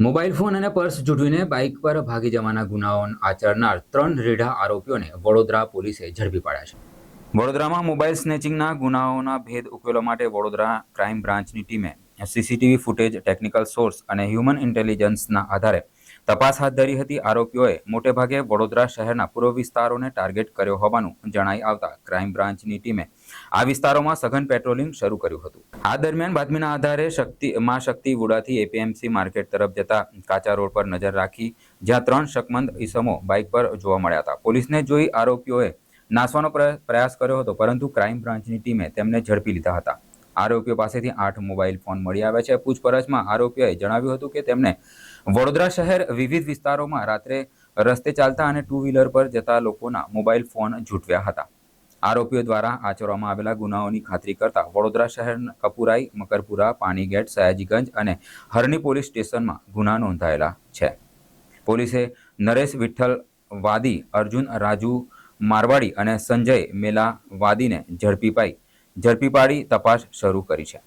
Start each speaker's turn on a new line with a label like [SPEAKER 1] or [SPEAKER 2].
[SPEAKER 1] Mobile phone અને purse જૂટવીને bike પર ભાગી જવાના ગુનાઓ આચરનાર 3 રીઢા આરોપીઓને વડોદરા પોલીસે ઝડપી પાડ્યા છે. વડોદરામાં મોબાઈલ સ્નેચિંગના ગુનાઓના ભેદ ઉકેલવા માટે વડોદરા ક્રાઇમ બ્રાન્ચની ટીમે સીસીટીવી ફૂટેજ, ટેકનિકલ સોર્સ અને હ્યુમન ઇન્ટેલિજન્સના આધારે તપાસ હાથ ધરી હતી. આરોપીઓએ મોટેભાગે વડોદરા શહેરના પૂર્વ વિસ્તારોને ટાર્ગેટ કર્યો હોવાનું જણાઈ આવતા ક્રાઇમ બ્રાન્ચની ટીમે આ વિસ્તારોમાં સઘન પેટ્રોલિંગ શરૂ કર્યું હતું. આ દરમિયાન બાતમીના આધારે શક્તિ વુડાથી એપીએમસી માર્કેટ તરફ જતા કાચા રોડ પર નજર રાખી, જ્યાં 3 શકમંદ ઈસમો બાઇક પર જોવા મળ્યા હતા. પોલીસને જોઈ આરોપીઓએ નાસવાનો પ્રયાસ કર્યો હતો, પરંતુ ક્રાઇમ બ્રાન્ચની ટીમે તેમને ઝડપી લીધા હતા. આરોપીઓ પાસેથી 8 મોબાઈલ ફોન મળી આવ્યા છે. પૂછપરછમાં આરોપીઓએ જણાવ્યું હતું કે તેમને વડોદરા શહેર વિવિધ વિસ્તારોમાં રાત્રે રસ્તે ચાલતા અને 2 વ્હીલર પર જતા લોકોના મોબાઈલ ફોન ઝૂંટવ્યા હતા. આરોપીઓ દ્વારા આચરવામાં આવેલા ગુનાઓની ખાતરી કરતા વડોદરા શહેર કપુરાઈ, મકરપુરા, પાણીગેટ, સયાજીગંજ અને હરણી પોલીસ સ્ટેશનમાં ગુના નોંધાયેલા છે. પોલીસે નરેશ વિઠ્ઠલ વાદી, અર્જુન રાજુ મારવાડી અને સંજય મેલા વાદીને ઝડપી પાડી તપાસ શરૂ કરી છે.